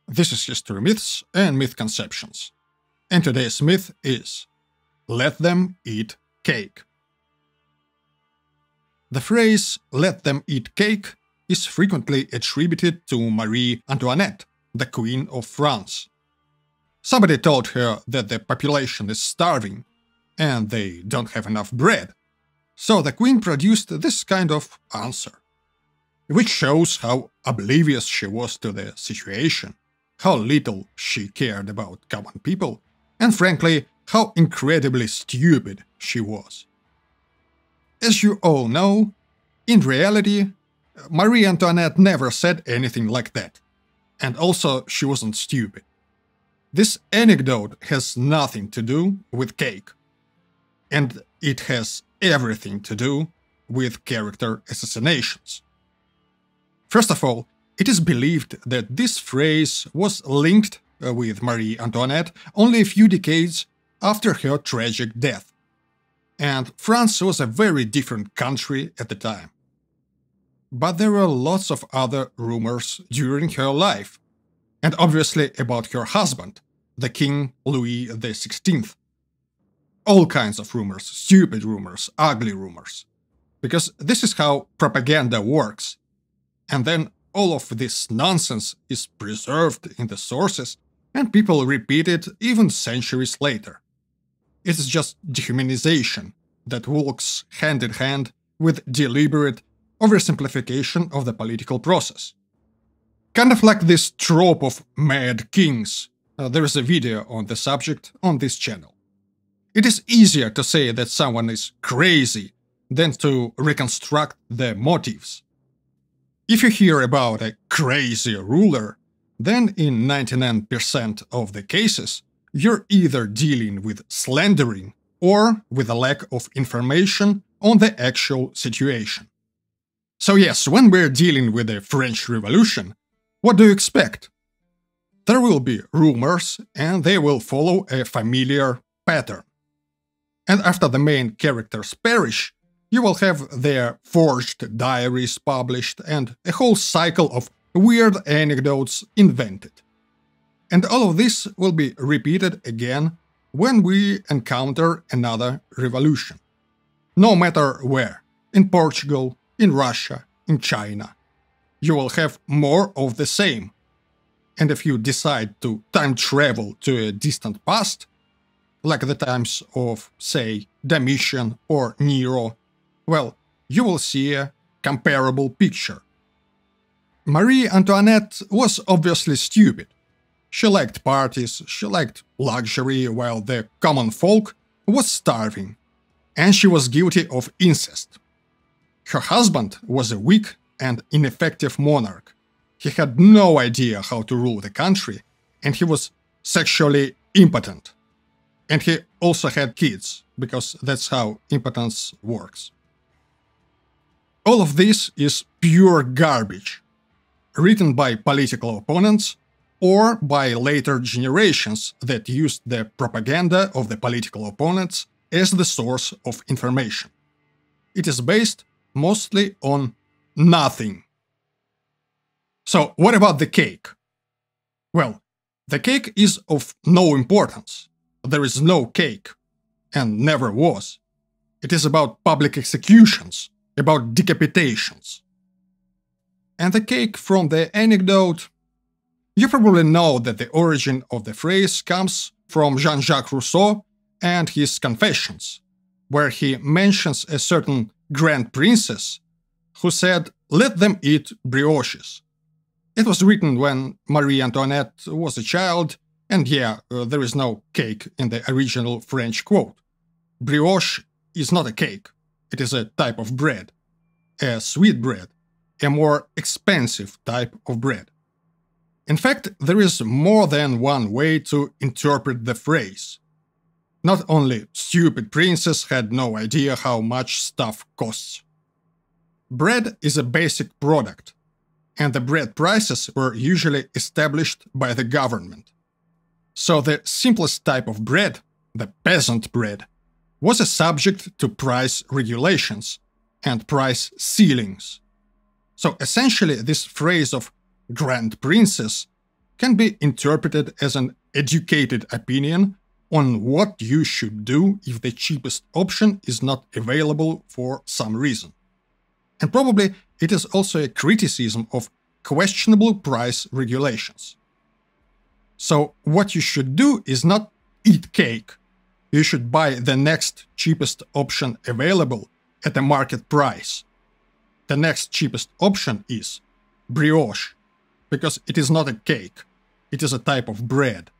This is History Myths and Myth Conceptions. And today's myth is "Let them eat cake." The phrase "let them eat cake" is frequently attributed to Marie Antoinette, the Queen of France. Somebody told her that the population is starving and they don't have enough bread, so the Queen produced this kind of answer, which shows how oblivious she was to the situation, how little she cared about common people, and frankly, how incredibly stupid she was. As you all know, in reality, Marie Antoinette never said anything like that, and also she wasn't stupid. This anecdote has nothing to do with cake, and it has everything to do with character assassinations. First of all, it is believed that this phrase was linked with Marie Antoinette only a few decades after her tragic death, and France was a very different country at the time. But there were lots of other rumors during her life, and obviously about her husband, the King Louis XVI. All kinds of rumors, stupid rumors, ugly rumors, because this is how propaganda works. And then all of this nonsense is preserved in the sources, and people repeat it even centuries later. It is just dehumanization that walks hand in hand with deliberate oversimplification of the political process. Kind of like this trope of mad kings. There is a video on the subject on this channel. It is easier to say that someone is crazy than to reconstruct the motives. If you hear about a crazy ruler, then in 99% of the cases, you're either dealing with slandering or with a lack of information on the actual situation. So yes, when we're dealing with the French Revolution, what do you expect? There will be rumors, and they will follow a familiar pattern. And after the main characters perish, you will have their forged diaries published and a whole cycle of weird anecdotes invented. And all of this will be repeated again when we encounter another revolution. No matter where, in Portugal, in Russia, in China, you will have more of the same. And if you decide to time travel to a distant past, like the times of, say, Domitian or Nero, well, you will see a comparable picture. Marie Antoinette was obviously stupid. She liked parties, she liked luxury, while the common folk was starving, and she was guilty of incest. Her husband was a weak and ineffective monarch. He had no idea how to rule the country, and he was sexually impotent. And he also had kids, because that's how impotence works. All of this is pure garbage, written by political opponents or by later generations that used the propaganda of the political opponents as the source of information. It is based mostly on nothing. So what about the cake? Well, the cake is of no importance. There is no cake, and never was. It is about public executions, about decapitations. And the cake from the anecdote, you probably know that the origin of the phrase comes from Jean-Jacques Rousseau and his Confessions, where he mentions a certain grand princess who said, "Let them eat brioches." It was written when Marie Antoinette was a child, and yeah, there is no cake in the original French quote. Brioche is not a cake, it is a type of bread. A sweet bread, a more expensive type of bread. In fact, there is more than one way to interpret the phrase. Not only stupid princes had no idea how much stuff costs. Bread is a basic product, and the bread prices were usually established by the government. So the simplest type of bread, the peasant bread, was a subject to price regulations and price ceilings. So essentially this phrase of grand princess can be interpreted as an educated opinion on what you should do if the cheapest option is not available for some reason. And probably it is also a criticism of questionable price regulations. So what you should do is not eat cake. You should buy the next cheapest option available at a market price. The next cheapest option is brioche, because it is not a cake, it is a type of bread.